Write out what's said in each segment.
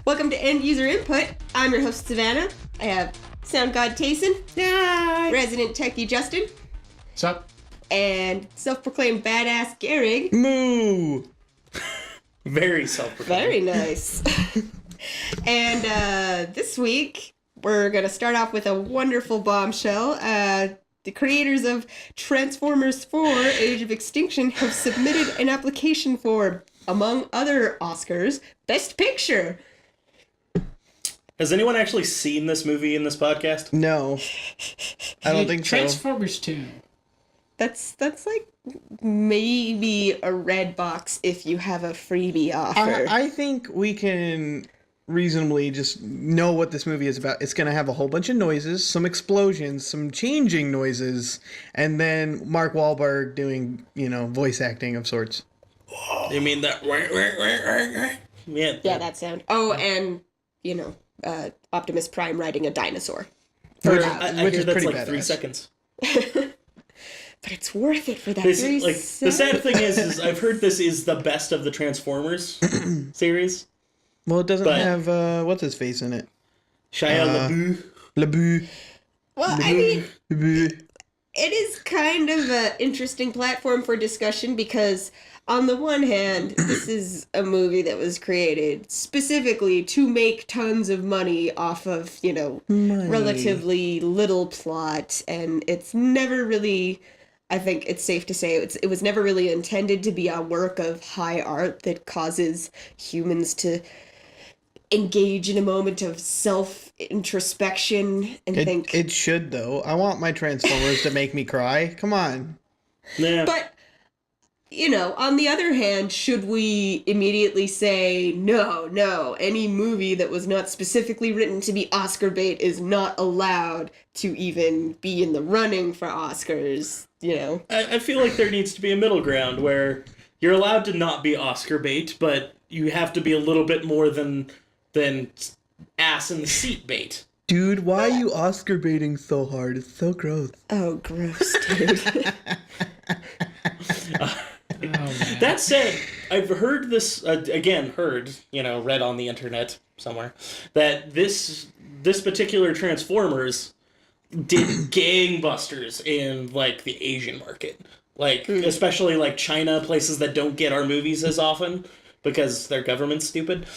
Welcome to End User Input. I'm your host, Savannah. I have Sound God Tayson. Hi. Resident Techie Justin. What's up? And self-proclaimed badass Gehrig. Moo! Very self-proclaimed. Very nice. And this week, we're going to start off with a wonderful bombshell. The creators of Transformers 4 Age of Extinction have submitted an application for, among other Oscars, Best Picture. Has anyone actually seen this movie in this podcast? No. I don't think so. Transformers 2. That's like maybe a red box if you have a freebie offer. I think we can reasonably just know what this movie is about. It's going to have a whole bunch of noises, some explosions, some changing noises, and then Mark Wahlberg doing, voice acting of sorts. You mean that? Yeah, that sound. Oh, and, Optimus Prime riding a dinosaur. I Which hear is that's pretty like badass. 3 seconds. But it's worth it for that This, 3 like, the sad thing is I've heard this is the best of the Transformers series. Well, it doesn't have, what's his face in it? Shia LaBeouf. LaBeouf. Well, I mean, it is kind of an interesting platform for discussion because, on the one hand, this is a movie that was created specifically to make tons of money off of, relatively little plot, and it's never really, I think it's safe to say, it was never really intended to be a work of high art that causes humans to engage in a moment of self-introspection and think... It should, though. I want my Transformers to make me cry. Come on. Yeah. But, on the other hand, should we immediately say, no, any movie that was not specifically written to be Oscar bait is not allowed to even be in the running for Oscars, I feel like there needs to be a middle ground where you're allowed to not be Oscar bait, but you have to be a little bit more than ass in the seat bait. Dude, why are you Oscar baiting so hard? It's so gross. Oh, gross, dude. That said, I've heard this, read on the internet somewhere, that this particular Transformers did gangbusters in, the Asian market. Especially, China, places that don't get our movies as often because their government's stupid.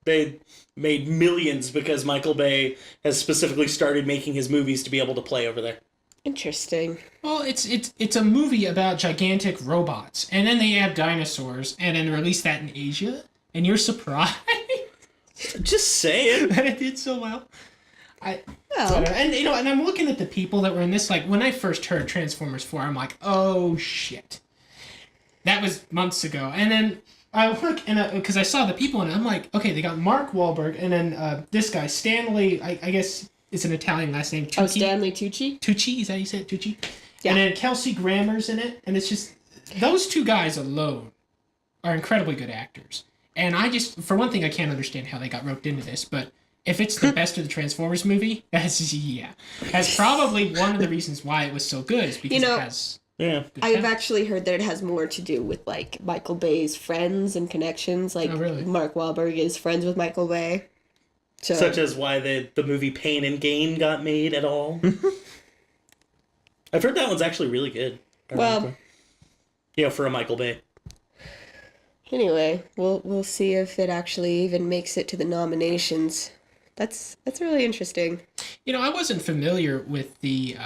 They made millions because Michael Bay has specifically started making his movies to be able to play over there. Interesting. Well, it's a movie about gigantic robots, and then they add dinosaurs, and then release that in Asia, and you're surprised? Just saying. That it did so well. And I'm looking at the people that were in this, when I first heard Transformers 4, I'm like, oh shit. That was months ago. And then I look, because I saw the people in it, I'm like, okay, they got Mark Wahlberg, and then this guy, Stanley, I guess it's an Italian last name, Tucci. Oh, Stanley Tucci? Tucci, is that how you say it, Tucci? Yeah. And then Kelsey Grammer's in it, and it's just, those two guys alone are incredibly good actors. And for one thing, I can't understand how they got roped into this, but if it's the best of the Transformers movie, that's probably one of the reasons why it was so good, is because it has... Yeah. I've actually heard that it has more to do with, Michael Bay's friends and connections. Oh, really? Mark Wahlberg is friends with Michael Bay. So. Such as why the movie Pain and Gain got made at all. I've heard that one's actually really good. Well... for a Michael Bay. Anyway, we'll see if it actually even makes it to the nominations. That's really interesting. I wasn't familiar with the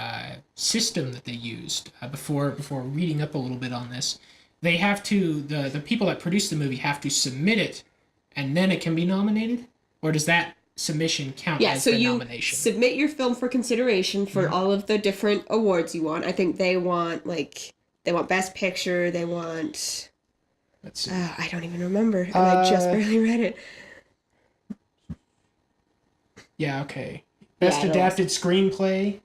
system that they used before reading up a little bit on this. They have to, the people that produce the movie have to submit it, and then it can be nominated? Or does that submission count as the nomination? Yeah, so you submit your film for consideration for all of the different awards you want. I think they want, Best Picture, they want... Let's see. I don't even remember. I just barely read it. Yeah, okay. Best adapted screenplay.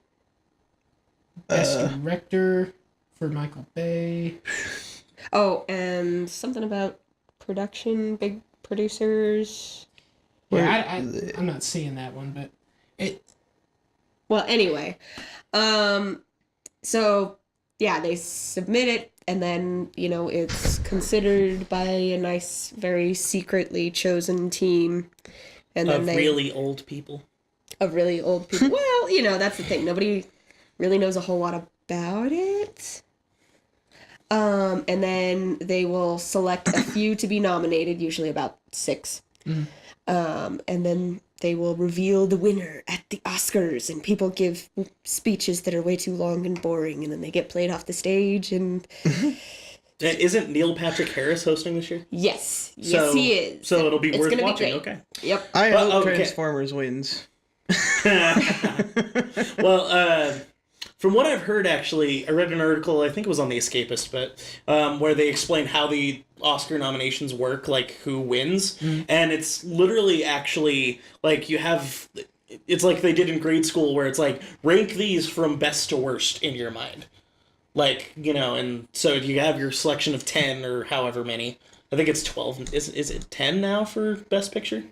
Best director for Michael Bay. Oh, and something about production, big producers. Yeah, I'm not seeing that one, but Well, anyway, so yeah, they submit it, and then it's considered by a nice, very secretly chosen team, and then really old people. Of really old people. Well, that's the thing. Nobody really knows a whole lot about it. And then they will select a few to be nominated, usually about 6. And then they will reveal the winner at the Oscars, and people give speeches that are way too long and boring, and then they get played off the stage. And isn't Neil Patrick Harris hosting this year? Yes, So, he is. So it'll be It's worth gonna be watching. great. Okay. Yep. I Well, hope okay. Transformers wins. Well, from what I've heard, actually, I read an article, I think it was on The Escapist, but where they explain how the Oscar nominations work, like who wins, and it's literally actually, like, you have, it's like they did in grade school, where it's like, rank these from best to worst in your mind. Like, and so you have your selection of 10 or however many. I think it's 12. Is it 10 now for Best Picture?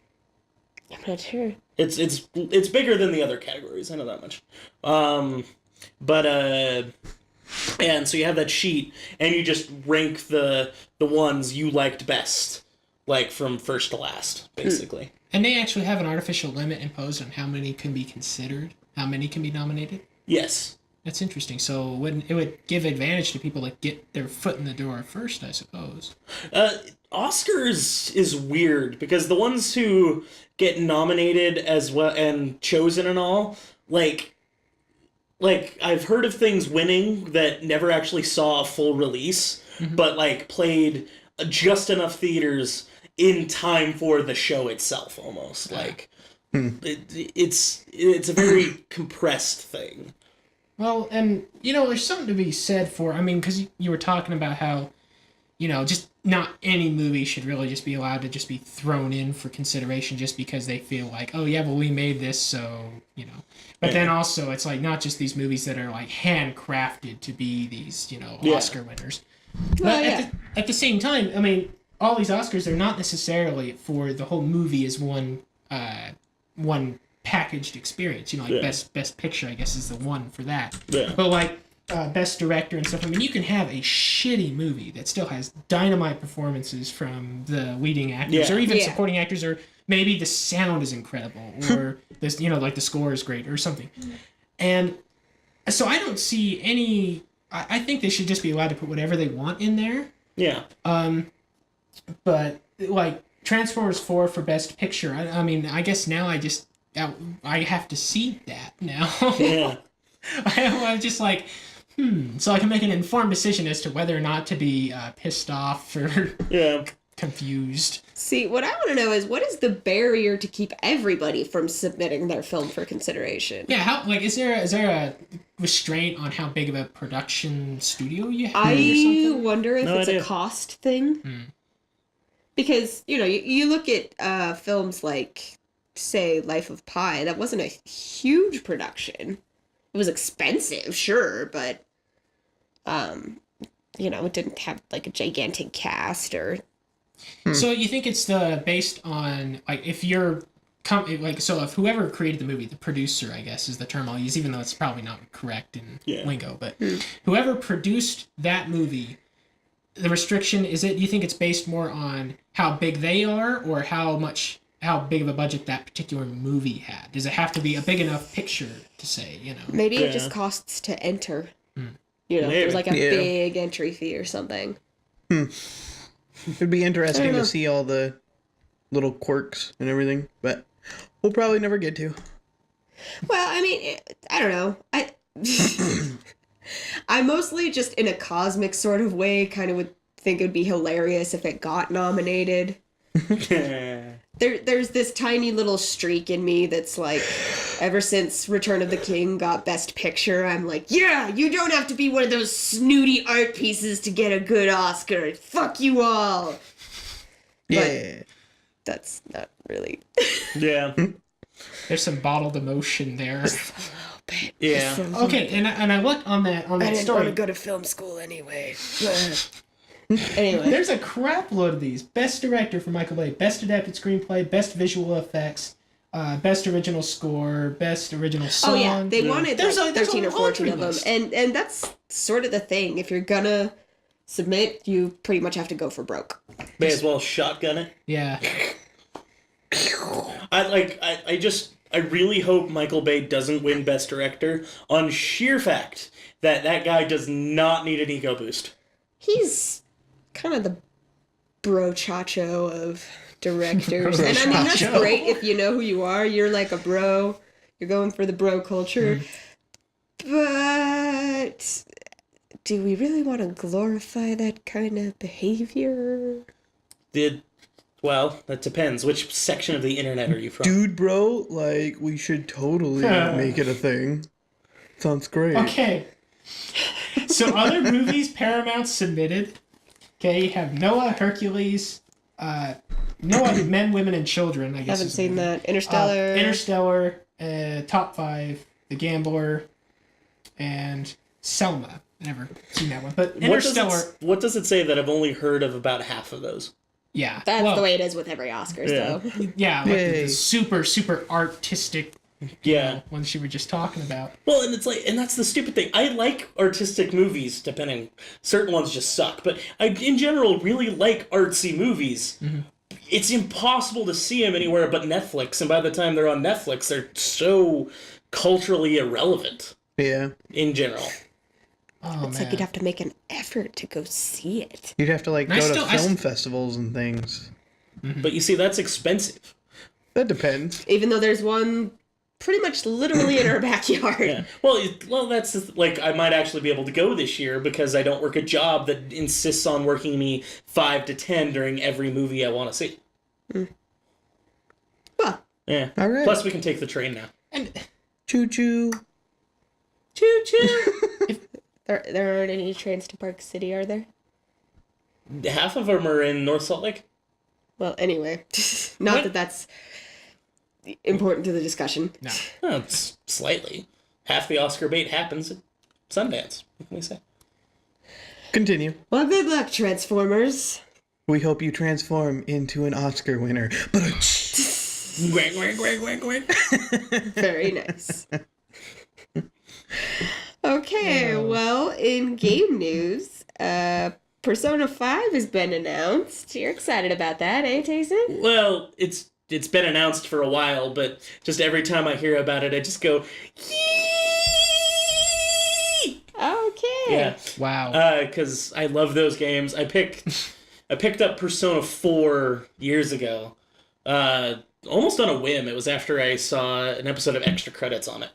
I'm not sure. It's bigger than the other categories. I know that much. And so you have that sheet, and you just rank the ones you liked best, like from first to last, basically. And they actually have an artificial limit imposed on how many can be considered, how many can be nominated. Yes. That's interesting. So it would give advantage to people that get their foot in the door first, I suppose. Oscars is weird because the ones who get nominated as well and chosen and all, like I've heard of things winning that never actually saw a full release, but like played just enough theaters in time for the show itself, almost. Like it's a very compressed thing. Well, and, there's something to be said for, because you were talking about how, just not any movie should really just be allowed to just be thrown in for consideration just because they feel like, oh, yeah, well, we made this, so, But then also, it's like not just these movies that are, like, handcrafted to be these, Oscar winners. Well, But at the same time, all these Oscars, they're not necessarily for the whole movie as one packaged experience, best picture, I guess, is the one for that. Yeah. But like best director and stuff, you can have a shitty movie that still has dynamite performances from the leading actors or even supporting actors, or maybe the sound is incredible, or this, like the score is great or something. And so I don't see any. I think they should just be allowed to put whatever they want in there. Yeah. But like Transformers 4 for Best Picture, I guess now I have to see that now. Yeah. I'm just like, so I can make an informed decision as to whether or not to be pissed off or confused. See, what I want to know is, what is the barrier to keep everybody from submitting their film for consideration? Yeah, is there a restraint on how big of a production studio you have? I wonder if No it's idea. a cost thing. Because, you look at films like, say, Life of Pi. That wasn't a huge production. It was expensive, sure, but, it didn't have, like, a gigantic cast or... So you think it's based on, like, if you're... so if whoever created the movie, the producer, I guess, is the term I'll use, even though it's probably not correct in lingo, but whoever produced that movie, the restriction, do you think it's based more on how big they are, or how big of a budget that particular movie had? Does it have to be a big enough picture to say, Maybe it just costs to enter. Maybe. There's like a big entry fee or something. It'd be interesting to see all the little quirks and everything, but we'll probably never get to. Well, I don't know. I mostly just in a cosmic sort of way kind of would think it would be hilarious if it got nominated. There's this tiny little streak in me that's like, ever since Return of the King got Best Picture, I'm like, yeah, you don't have to be one of those snooty art pieces to get a good Oscar. Fuck you all. Yeah. But that's not really. Yeah. There's some bottled emotion there. A little bit. Yeah. Okay, and I looked on that I didn't story. want to go to film school anyway. Anyway. There's a crap load of these. Best Director for Michael Bay, Best Adapted Screenplay, Best Visual Effects, Best original score, best original song. Oh yeah, they wanted There's like a 13 or 14 of them, list. and that's sort of the thing. If you're gonna submit, you pretty much have to go for broke. May as well shotgun it. Yeah. I really hope Michael Bay doesn't win Best Director on sheer fact that guy does not need an ego boost. He's kind of the brochacho of directors. And I mean, that's Brochacho. great if you know who you are. You're like a bro. You're going for the bro culture. But do we really want to glorify that kind of behavior? Well, that depends. Which section of the internet are you from? Dude, bro, like, we should totally make it a thing. Sounds great. Okay. So other movies Paramount submitted. Okay, you have Noah, Hercules, Noah, Men, Women, and Children, I guess. Haven't is seen the movie. that. Interstellar. Interstellar, Top 5, The Gambler, and Selma. I never seen that one. But Interstellar. What does it say that I've only heard of about half of those? Yeah. That's the way it is with every Oscars, Yeah. though. Yeah, like the Yay. super artistic Yeah. ones you were just talking about. Well, and it's like, and that's the stupid thing. I like artistic movies, depending. Certain ones just suck, but I, in general, really like artsy movies. Mm-hmm. It's impossible to see them anywhere but Netflix, and by the time they're on Netflix, they're so culturally irrelevant Yeah. in general. Oh, It's man. like you'd have to make an effort to go see it. You'd have to, like, I go still- to film festivals and things. But you see, that's expensive. That depends. Even though there's one pretty much literally in our backyard. Yeah. Well, that's just, like, I might actually be able to go this year because I don't work a job that insists on working me 5 to 10 during every movie I want to see. Well, Yeah. All right. Plus, we can take the train now. And Choo-choo. choo-choo. There aren't any trains to Park City, are there? Half of them are in North Salt Lake. Well, anyway. Not What? that that's important to the discussion. no. Oh, it's slightly. Half the Oscar bait happens at Sundance. What can we say? Continue. Well, good luck, Transformers. We hope you transform into an Oscar winner. But Quack, quack, quack, quack, quack. Very nice. Okay, well, in game news, Persona 5 has been announced. You're excited about that, eh, Tayson? Well, it's been announced for a while, but just every time I hear about it, I just go, yee! Okay. Yeah. Wow. Because I love those games. I picked up Persona 4 years ago, almost on a whim. It was after I saw an episode of Extra Credits on it.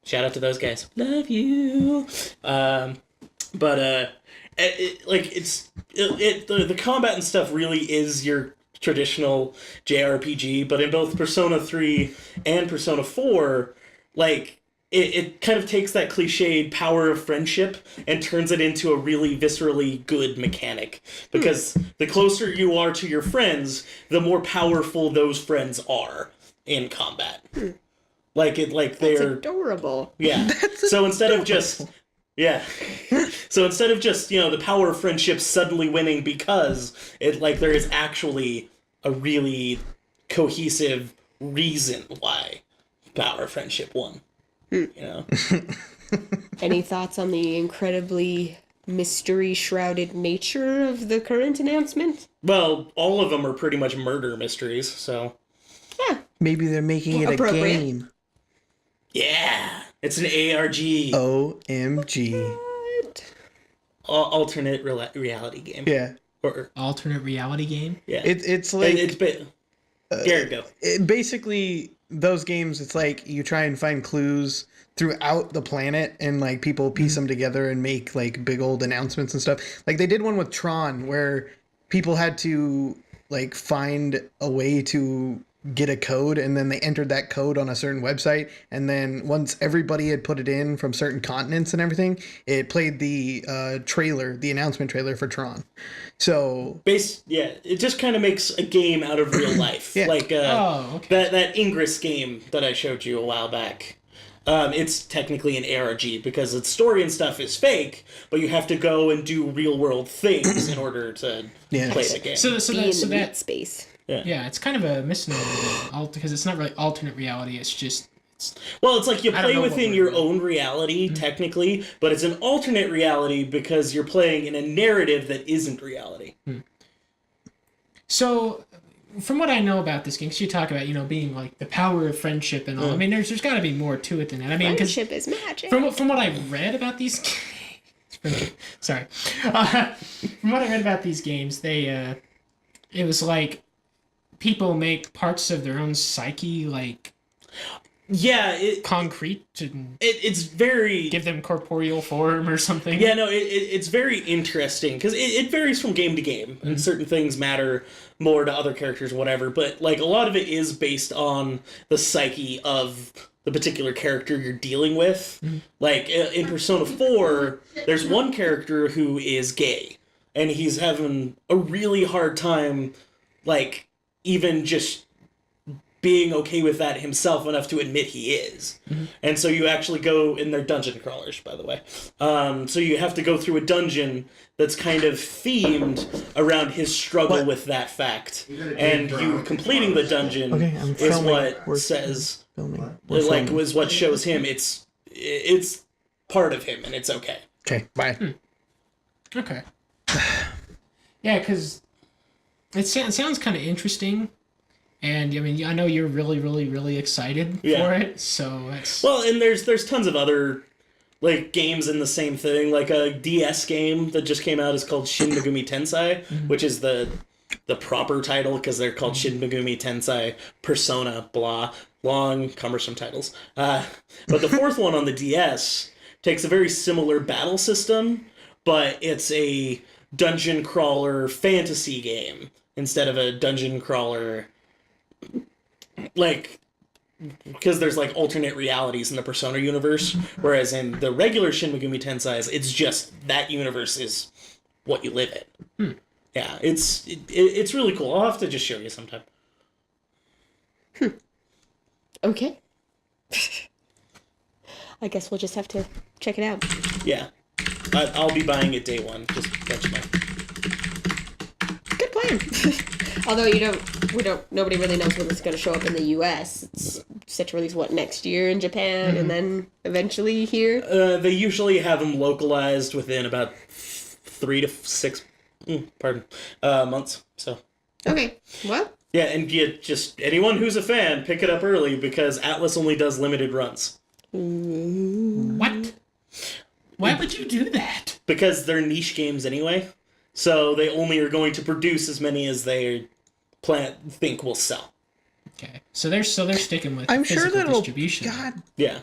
Shout out to those guys. Love you. The combat and stuff really is your traditional JRPG, but in both Persona 3 and Persona 4, like, it kind of takes that cliched power of friendship and turns it into a really viscerally good mechanic. Because the closer you are to your friends, the more powerful those friends are in combat. That's They're adorable. yeah. So instead of just the power of friendship suddenly winning because there is actually a really cohesive reason why power of friendship won. You know. Any thoughts on the incredibly mystery-shrouded nature of the current announcement? Well, all of them are pretty much murder mysteries, so Yeah. maybe they're making it a Appropriate. game. yeah, it's an ARG, OMG. What? alternate reality game. Yeah. Or Alternate reality game. yeah, It's like... it's been. Garrett, go. Basically, those games, it's like you try and find clues throughout the planet and like people piece them together and make like big old announcements and stuff. Like they did one with Tron where people had to like find a way to get a code, and then they entered that code on a certain website, and then once everybody had put it in from certain continents and everything, it played the the announcement trailer for Tron. So It just kind of makes a game out of real life. Yeah. Like Okay. that Ingress game that I showed you a while back. It's technically an ARG because its story and stuff is fake, but you have to go and do real world things in order to Yeah. play the game. So Be in the meat that space. Yeah, it's kind of a misnomer because it's not really alternate reality. It's just Well, it's like you I don't play know what within we're your doing. own reality, technically, but it's an alternate reality because you're playing in a narrative that isn't reality. So. From what I know about this game, because you talk about being like the power of friendship and all. I mean, there's got to be more to it than that. I mean, because Friendship is magic. from what I read about these games, sorry, from what I read about these games, they it was like people make parts of their own psyche like Yeah, concrete to it's very... give them corporeal form or something. Yeah, no, it's very interesting because it varies from game to game, and certain things matter more to other characters, whatever. But like a lot of it is based on the psyche of the particular character you're dealing with. Like in Persona 4, there's one character who is gay, and he's having a really hard time, like even just being okay with that himself enough to admit he is. And so you actually go in their dungeon crawlers, by the way. So you have to go through a dungeon that's kind of themed around his struggle with that fact. And you completing the dungeon I'm is filming. what We're says, filming. like, was what shows him it's part of him and it's okay. Okay, bye. Okay. Yeah, because it sounds kind of interesting. And I mean, I know you're really, really, really excited for it. So that's Well, and there's tons of other like games in the same thing. Like a DS game that just came out is called Shin Megami Tensei, which is the proper title because they're called Shin Megami Tensei Persona blah, long cumbersome titles. But the fourth one on the DS takes a very similar battle system, but it's a dungeon crawler fantasy game instead of a dungeon crawler, like, because there's like alternate realities in the Persona universe, whereas in the regular Shin Megami Tensei's, it's just that universe is what you live in. Yeah, it's really cool. I'll have to just show you sometime. Okay. I guess we'll just have to check it out. Yeah, I'll be buying it day one. Just let you know. Good plan. Although nobody really knows when it's going to show up in the U.S. It's set to release next year in Japan and then eventually here. They usually have them localized within about 3 to 6, months. So. Okay. Well. Yeah, and anyone who's a fan, pick it up early because Atlas only does limited runs. what? Why would you do that? Because they're niche games anyway. So they only are going to produce as many as they think will sell. Okay, so they're sticking with I'm sure physical that'll. distribution. God, Yeah.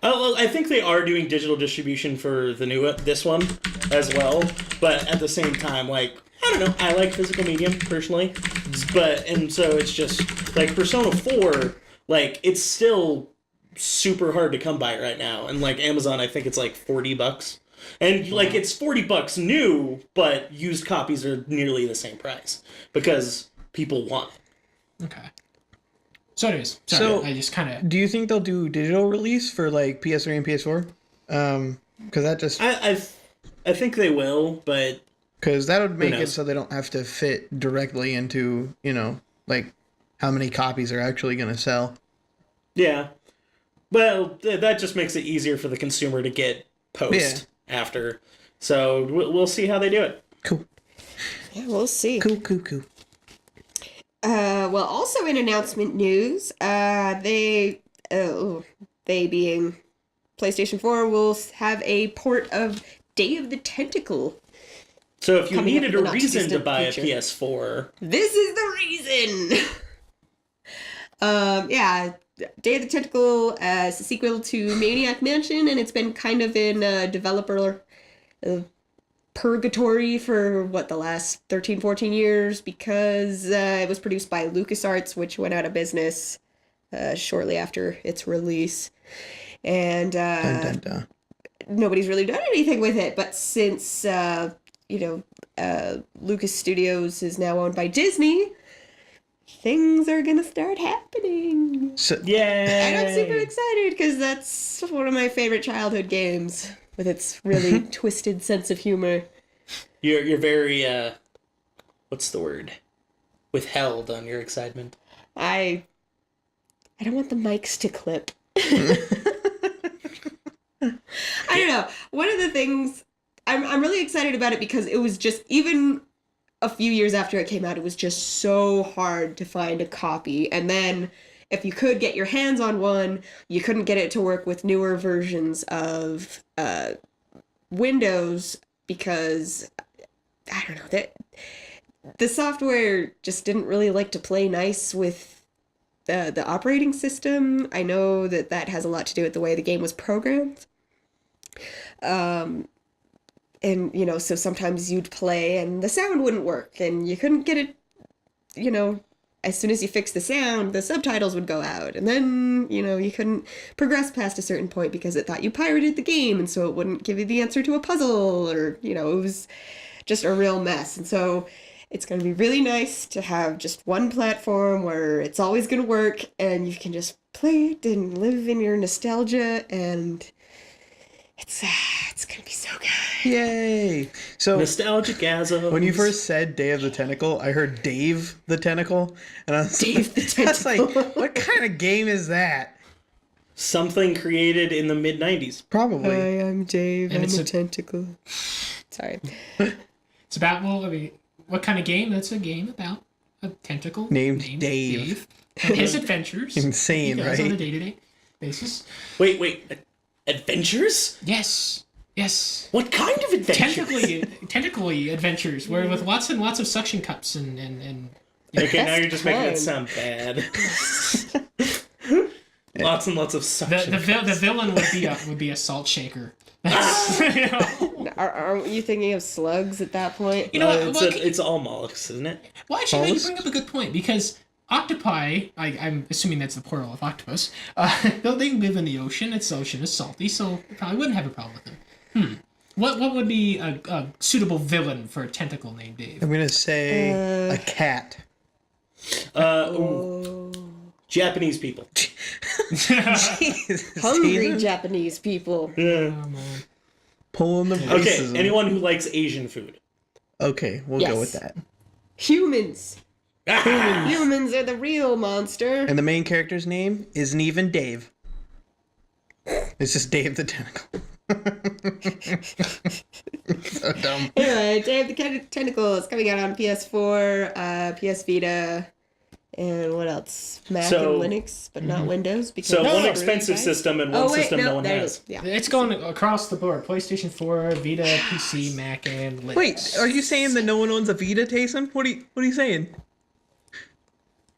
I think they are doing digital distribution for this one as well, but at the same time, like, I don't know, I like physical medium personally, and so it's just like Persona 4, like, it's still super hard to come by right now, and like Amazon, I think it's like $40. And like it's $40 new, but used copies are nearly the same price because people want it. Okay. So anyways, sorry, So- I just kind of... do you think they'll do digital release for like PS3 and PS4? Because that just I think they will, but that would make it knows? so they don't have to fit directly into like how many copies are actually going to sell. yeah. Well, that just makes it easier for the consumer to get post after. So we'll see how they do it. Cool. Yeah, we'll see. Cool. Well, also in announcement news, they being PlayStation 4 will have a port of Day of the Tentacle. So if you Coming up needed in a the reason to not-too-distant buy future. a PS4, This is the reason. Yeah, Day of the Tentacle is a sequel to Maniac Mansion, and it's been kind of in developer purgatory for the last 13, 14 years because it was produced by LucasArts, which went out of business shortly after its release. And Dun, dun, dun. nobody's really done anything with it. But since, Lucas Studios is now owned by Disney, things are going to start happening. So, yay! And I'm super excited because that's one of my favorite childhood games with its really twisted sense of humor. You're very what's the word? withheld on your excitement. I don't want the mics to clip. I don't know. One of the things I'm really excited about it because it was just, even a few years after it came out, it was just so hard to find a copy. And then if you could get your hands on one, you couldn't get it to work with newer versions of Windows because, I don't know, that the software just didn't really like to play nice with the operating system. I know that has a lot to do with the way the game was programmed. And, you know, so sometimes you'd play and the sound wouldn't work and you couldn't get it, you know, as soon as you fixed the sound, the subtitles would go out. And then, you know, you couldn't progress past a certain point because it thought you pirated the game and so it wouldn't give you the answer to a puzzle, or, you know, it was just a real mess. And so it's going to be really nice to have just one platform where it's always going to work and you can just play it and live in your nostalgia, and it's going to be so good. Yay! So Nostalgic gasms. when you first said Day of the Tentacle, I heard Dave the Tentacle, and I was, Dave the I was like, Tentacle. what kind of game is that? Something created in the mid-90s. Probably. Hi, I'm Dave. And I'm it's a a- tentacle. Sorry. It's about, well, I mean, what kind of game? That's a game about a tentacle Named Dave. and his adventures. Insane, he does on a right? day-to-day basis. Wait. Adventures? Yes. What kind of adventures? Tentacly adventures, where with lots and lots of suction cups and Okay, now you're just making it That's sound bad. Lots and lots of suction. the villain would be a salt shaker. That's, you know. Aren't you thinking of slugs at that point? You know what? It's all mollusks, isn't it? Well, actually, no, you Mollusk? bring up a good point, because octopi, I'm assuming that's the plural of octopus, they live in the ocean. Its ocean is salty, so you probably wouldn't have a problem with them. What would be a suitable villain for a tentacle named Dave? I'm going to say a cat. Japanese people. Jesus, Hungry Tayson. Japanese people. Yeah. Oh, man. Pulling the Okay, racism. anyone who likes Asian food. Okay, we'll Yes. go with that. Humans. Ah! Humans are the real monster. And the main character's name isn't even Dave. It's just Dave the Tentacle. So dumb. Anyway, Day of the Tentacle is coming out on PS4, PS Vita, and what else? Mac So- and Linux, but not Windows. Because So it's one really expensive bad. system and one Oh wait, system no one there it has. is. Yeah. It's going across the board. PlayStation 4, Vita, PC, Mac, and Linux. Wait, are you saying that no one owns a Vita, Tayson? What are you saying?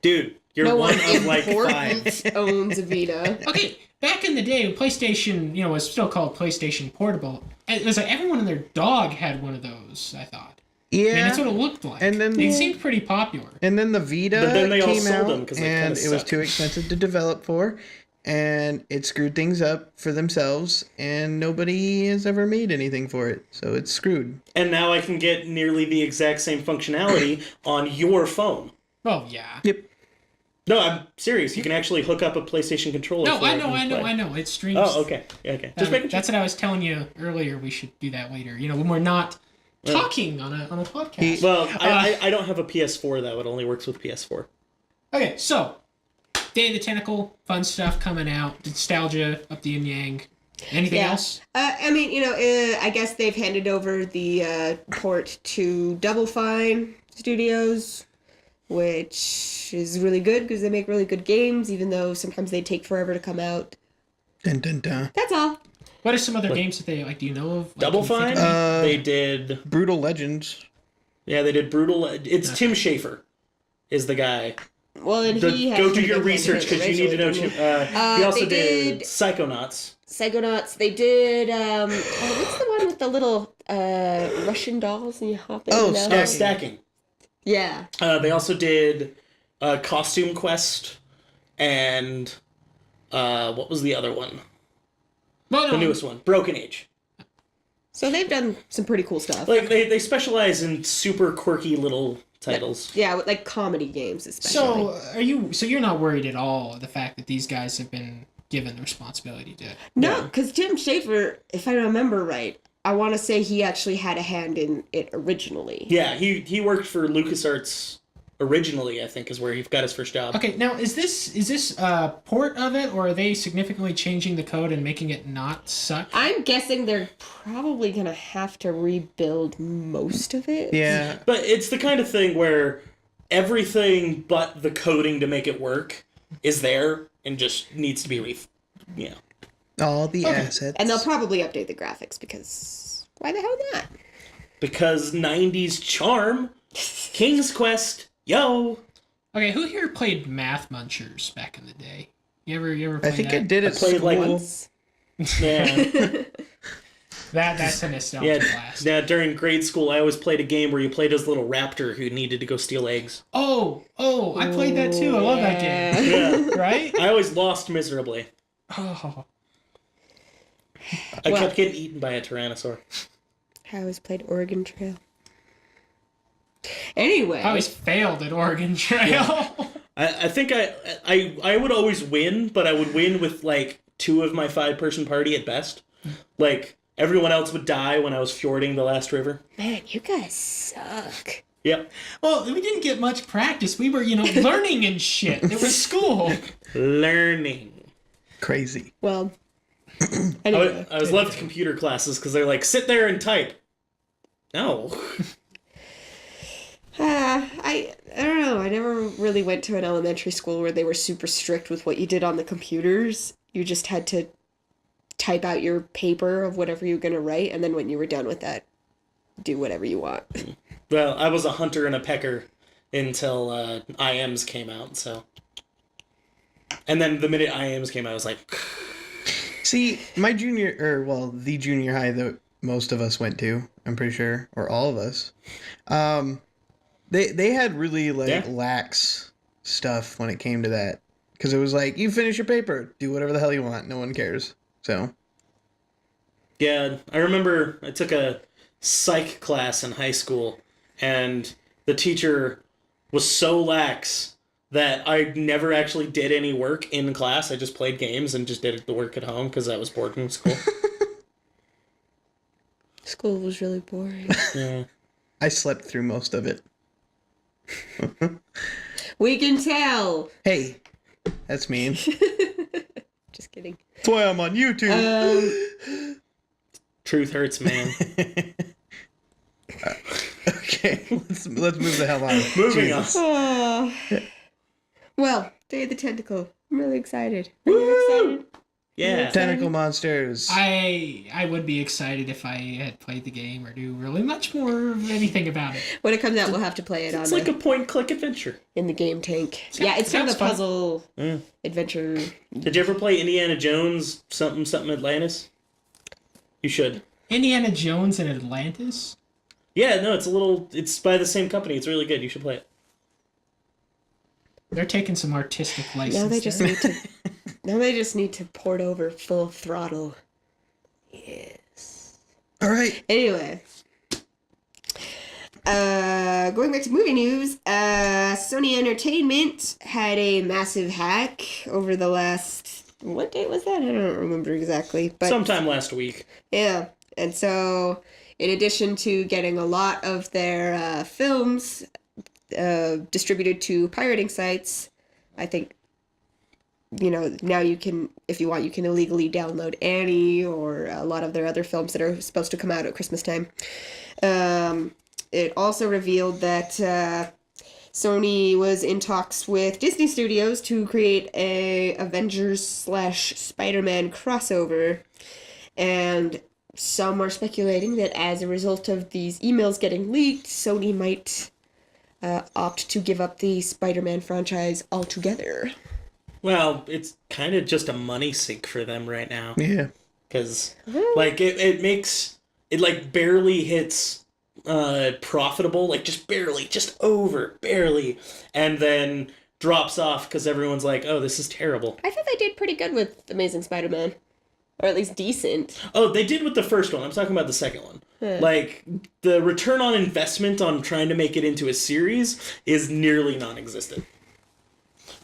Dude, you're No one one of like important 5. owns a Vita. Okay, back in the day, PlayStation, was still called PlayStation Portable. It was like everyone and their dog had one of those, I thought. Yeah. And that's what it looked like. And then- they seemed pretty popular. And then the Vita But then they all came sold out, them 'cause they and kinda it was suck. too expensive to develop for, and it screwed things up for themselves, and nobody has ever made anything for it, so it's screwed. And now I can get nearly the exact same functionality on your phone. Oh, yeah. Yep. No, I'm serious. You can actually hook up a PlayStation controller. No, for I it know. and play. It streams. Oh, okay. Yeah, okay. Just making sure. That's what I was telling you earlier. We should do that later. When we're not talking on a podcast. Well, I don't have a PS4 though. It only works with PS4. Okay, so Day of the Tentacle, fun stuff coming out, nostalgia up the yin yang. Anything Yeah. else? I mean, I guess they've handed over the port to Double Fine Studios, which is really good because they make really good games, even though sometimes they take forever to come out. Dun, dun, dun. That's all. What are some other games that they like? Do you know of? Like, Double can you think Fine. of any? They did. Brutal Legends. Yeah, they did Brutal. It's Tim Schafer, is the guy. Well, and he has Go do pretty your good research because you need to know. originally, didn't He also they did did- Psychonauts. Psychonauts. They did. What's the one with the little Russian dolls and you hop in Oh, and out? Stacking. Stacking. Yeah. They also did Costume Quest and what was the other one? Well, no, The newest one, Broken Age. So they've done some pretty cool stuff. Like they specialize in super quirky little titles. Yeah, with like comedy games especially. So you're not worried at all of the fact that these guys have been given the responsibility to? No, because Tim Schafer, if I remember right, I want to say he actually had a hand in it originally. Yeah, he worked for LucasArts originally, I think, is where he got his first job. Okay, now is this a port of it, or are they significantly changing the code and making it not suck? I'm guessing they're probably gonna have to rebuild most of it. Yeah. But it's the kind of thing where everything but the coding to make it work is there and just needs to be All the assets. And they'll probably update the graphics because why the hell not? Because 90s charm, King's Quest, yo! Okay, who here played Math Munchers back in the day? You ever I played think that? I did at played, like, school. Once. Yeah. That's a nostalgia blast. Yeah, during grade school, I always played a game where you played as a little raptor who needed to go steal eggs. Oh, I played that too. I love that game. Yeah. Right? I always lost miserably. Oh. I kept getting eaten by a tyrannosaur. I always played Oregon Trail. Anyway. I always failed at Oregon Trail. I think I would always win, but I would win with like 2 of my 5-person party at best. Like, everyone else would die when I was fjording the last river. Man, you guys suck. Yep. Well, we didn't get much practice. We were, learning and shit. It was school. Learning. Crazy. Well, anyway. I was left computer classes because they're like, sit there and type. No. I don't know. I never really went to an elementary school where they were super strict with what you did on the computers. You just had to type out your paper of whatever you were going to write, and then when you were done with that, do whatever you want. Well, I was a hunter and a pecker until IMs came out, so. And then the minute IMs came out, I was like... See, my the junior high that most of us went to, I'm pretty sure, or all of us, they had really lax stuff when it came to that. Because it was like, you finish your paper, do whatever the hell you want, no one cares. So. Yeah, I remember I took a psych class in high school, and the teacher was so lax that I never actually did any work in class. I just played games and just did the work at home because I was bored in school. School was really boring. Yeah. I slept through most of it. We can tell. Hey, that's mean. Just kidding. That's why I'm on YouTube. Truth hurts, man. Okay, let's move the hell on. Moving on. Well, Day of the Tentacle. I'm really excited. Are you excited? Yeah. Tentacle monsters. I would be excited if I had played the game or knew really much more of anything about it. When it comes out, we'll have to play it It's like a point-click adventure. in the game tank. Yeah, it's kind of a Sounds fun. puzzle adventure. Did you ever play Indiana Jones something Atlantis? You should. Indiana Jones and Atlantis? Yeah, no, it's by the same company. It's really good. You should play it. They're taking some artistic license. Now they just need to port over full throttle. Yes. All right. Anyway. Going back to movie news, Sony Entertainment had a massive hack over the last... What date was that? I don't remember exactly. But Sometime last week. yeah. And so, in addition to getting a lot of their films distributed to pirating sites, I think, now you can, if you want, you can illegally download Annie or a lot of their other films that are supposed to come out at Christmas time. It also revealed that Sony was in talks with Disney Studios to create a Avengers/Spider-Man crossover, and some are speculating that as a result of these emails getting leaked, Sony might opt to give up the Spider-Man franchise altogether. Well, it's kind of just a money sink for them right now. Yeah. Because, it barely hits profitable, just barely, barely, and then drops off because everyone's like, oh, this is terrible. I thought they did pretty good with Amazing Spider-Man. Or at least decent. Oh, they did with the first one. I'm talking about the second one. The return on investment on trying to make it into a series is nearly non-existent.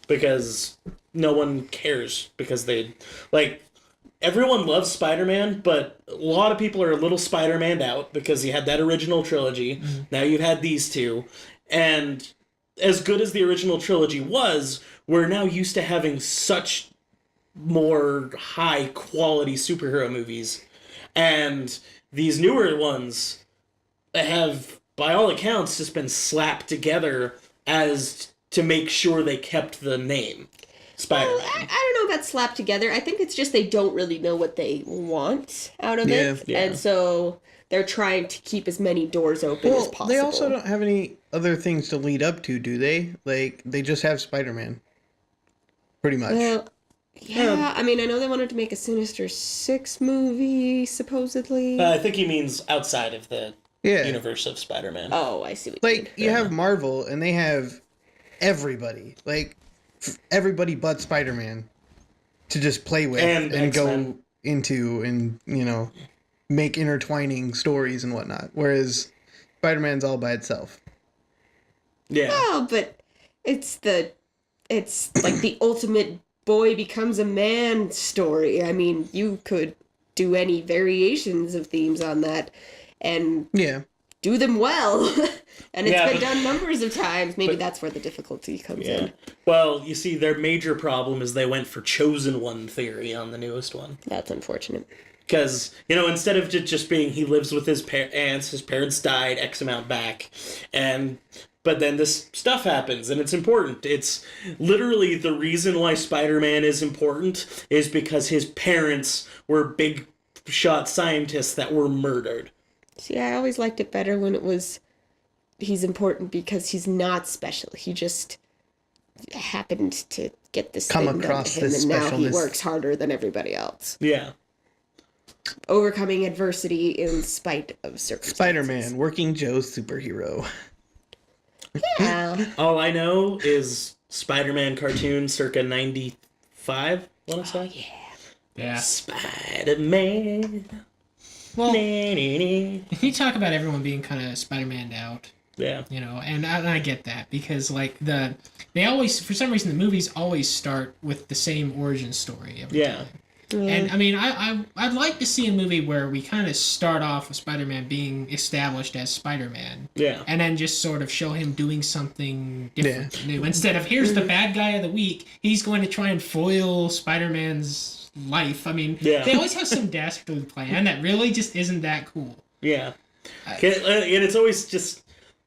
Because no one cares. Because everyone loves Spider-Man, but a lot of people are a little Spider-Man'd out because you had that original trilogy. Mm-hmm. Now you've had these two. And as good as the original trilogy was, we're now used to having such more high quality superhero movies, and these newer ones have, by all accounts, just been slapped together as to make sure they kept the name Spider-Man. Well, I don't know about slapped together. I think it's just they don't really know what they want out of it. Yeah. And so they're trying to keep as many doors open as possible. They also don't have any other things to lead up to, do they? Like, they just have Spider-Man. Pretty much. Well, yeah, I mean, I know they wanted to make a Sinister Six movie, supposedly. I think he means outside of the universe of Spider-Man. Oh, I see what you mean. Like, you have Marvel, and they have everybody. Like, everybody but Spider-Man to just play with and go into and, you know, make intertwining stories and whatnot. Whereas Spider-Man's all by itself. Yeah. Oh, but it's like the ultimate boy becomes a man story. I mean, you could do any variations of themes on that and do them well. And it's been done numbers of times. Maybe that's where the difficulty comes in. Well, you see, their major problem is they went for Chosen One theory on the newest one. That's unfortunate. Because, you know, instead of just being he lives with his parents died X amount back, but then this stuff happens, and it's important. It's literally the reason why Spider-Man is important is because his parents were big shot scientists that were murdered. See, I always liked it better when it was he's important because he's not special. He just happened to get this Come thing across done to him, this and now he specialness. works harder than everybody else. Yeah. Overcoming adversity in spite of circumstances. Spider-Man, Working Joe's superhero. Yeah. All I know is Spider-Man cartoon circa 95, I want to say. Yeah. Spider-Man. Well, you talk about everyone being kind of Spider-Man'd out. Yeah. You know, and I get that because, like, they always, for some reason, the movies always start with the same origin story every time. And, I mean, I'd like to see a movie where we kind of start off with Spider-Man being established as Spider-Man. Yeah. And then just sort of show him doing something different, new. Instead of, here's the bad guy of the week, he's going to try and foil Spider-Man's life. I mean, they always have some dastardly plan that really just isn't that cool. Yeah. And it's always just...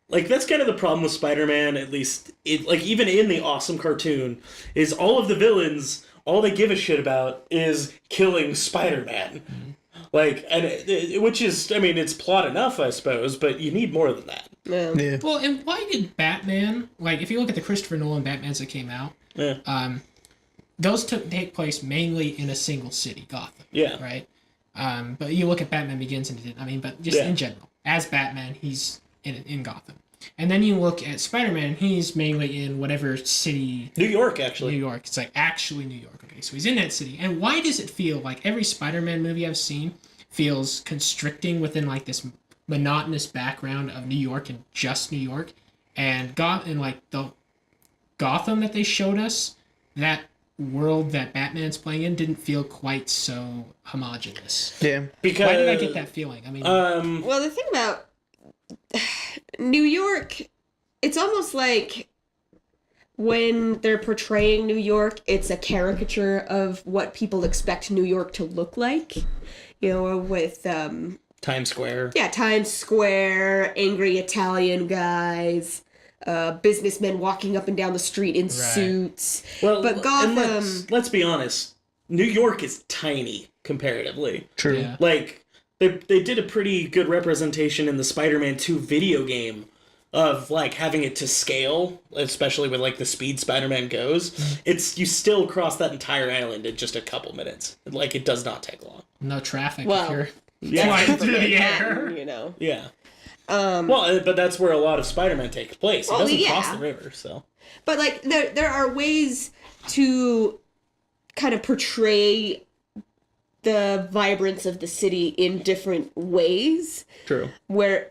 Like, that's kind of the problem with Spider-Man, at least, even in the awesome cartoon, is all of the villains... All they give a shit about is killing Spider-Man. Like, and which is, I mean, it's plot enough, I suppose, but you need more than that. Yeah. Well, and why did Batman, like, if you look at the Christopher Nolan Batmans that came out, those take place mainly in a single city, Gotham. Yeah. Right? But you look at Batman Begins and but just in general, as Batman, he's in Gotham. And then you look at Spider-Man, he's mainly in whatever city... New York, actually. New York. It's like, actually New York. Okay, so he's in that city. And why does it feel like every Spider-Man movie I've seen feels constricting within, like, this monotonous background of New York and just New York? And like, the Gotham that they showed us, that world that Batman's playing in didn't feel quite so homogenous. Yeah. Because... Why did I get that feeling? I mean... Well, the thing about... New York, it's almost like when they're portraying New York, it's a caricature of what people expect New York to look like. You know, with Times Square. Yeah, Times Square, angry Italian guys, businessmen walking up and down the street in suits. Well, but Gotham... Let's be honest. New York is tiny, comparatively. True. Yeah. Like... They did a pretty good representation in the Spider-Man 2 video game of, like, having it to scale, especially with, like, the speed Spider-Man goes. You still cross that entire island in just a couple minutes. Like, it does not take long. No traffic Well, if you're flying through the air. You know. Yeah. Well, but that's where a lot of Spider-Man takes place. He doesn't cross the river, so... But, like, there are ways to kind of portray... the vibrance of the city in different ways. True. Where,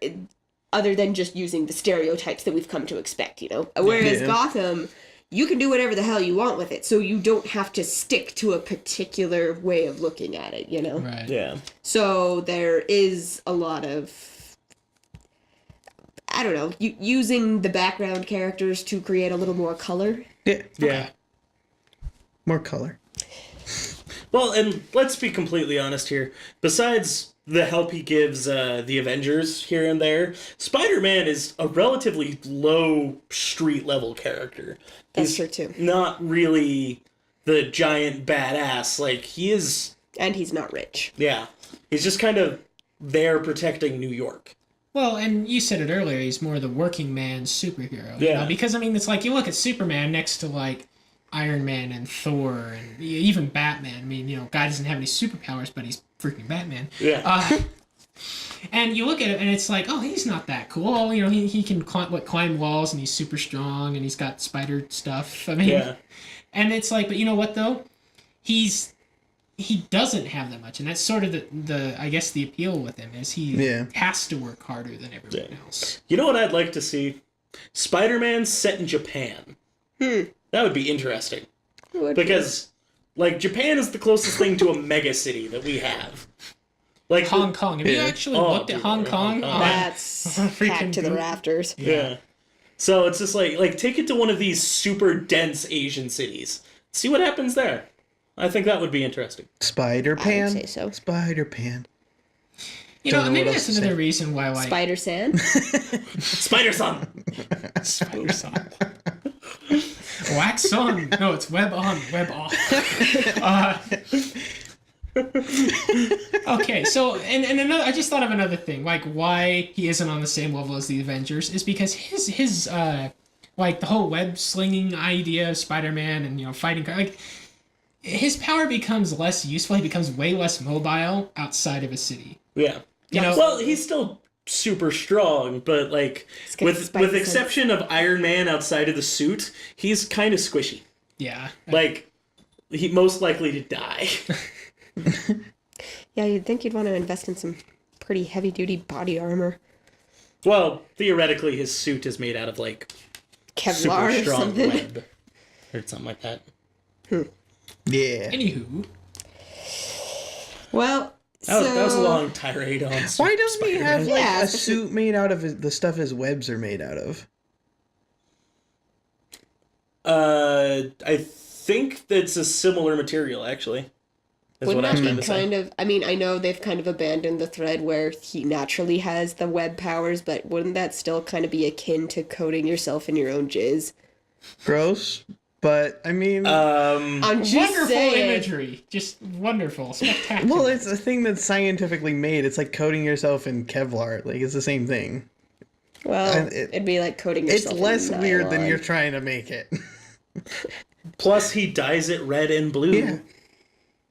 other than just using the stereotypes that we've come to expect, you know? Whereas Gotham, you can do whatever the hell you want with it, so you don't have to stick to a particular way of looking at it, you know? Right. Yeah. So there is a lot of... I don't know, using the background characters to create a little more color. Yeah. Yeah. More color. Well, and let's be completely honest here. Besides the help he gives the Avengers here and there, Spider-Man is a relatively low street level character. That's He's true too. not really the giant badass. Like, he is... And he's not rich. Yeah. He's just kind of there protecting New York. Well, and you said it earlier, he's more the working man superhero. Yeah. You know? Because, I mean, it's like, you look at Superman next to, like, Iron Man and Thor and even Batman. I mean, you know, guy doesn't have any superpowers, but he's freaking Batman. Yeah. And you look at it, and it's like, oh, he's not that cool. Oh, you know, he can climb walls, and he's super strong, and he's got spider stuff. I mean, Yeah. and it's like, but you know what, though? He doesn't have that much, and that's sort of the I guess the appeal with him is he has to work harder than everyone else. You know what I'd like to see? Spider-Man set in Japan. That would be interesting. Because, like, Japan is the closest thing to a mega city that we have. Like Hong Kong. Have you actually looked at Hong Kong? That's packed to the rafters. Yeah. So it's just like take it to one of these super dense Asian cities. See what happens there. I think that would be interesting. Spider-Pan. I would say so. Spider-Pan. You know, Don't know maybe what that's else to another say. reason why, like... Spider-San. Spider-Son! Spider-Son. Wax on. No, it's web on, web off. Okay, so, and another, I just thought of another thing, like, why he isn't on the same level as the Avengers is because his like, the whole web-slinging idea of Spider-Man and, you know, fighting, like, his power becomes less useful, he becomes way less mobile outside of a city. Yeah. You know, Well, he's still super strong, but, like, with exception of Iron Man outside of the suit, he's kind of squishy. yeah. Like, he most likely to die. Yeah, you'd think you'd want to invest in some pretty heavy-duty body armor. Well, theoretically, his suit is made out of, like, Kevlar super or strong something. web. Or something like that. Yeah. Anywho. Well, That was a long tirade on Why doesn't he have like Yeah, a suit made out of the stuff his webs are made out of? I think that's a similar material, actually. Is Wouldn't what I was that trying be to say. kind of... I mean, I know they've kind of abandoned the thread where he naturally has the web powers, but wouldn't that still kind of be akin to coating yourself in your own jizz? Gross, but I mean, I'm just Wonderful saying. imagery. Just wonderful. Spectacular. well, it's a thing that's scientifically made. It's like coating yourself in Kevlar. Like it's the same thing. Well, it'd be like coating yourself It's less in weird than nylon. you're trying to make it. Plus, he dyes it red and blue. Yeah.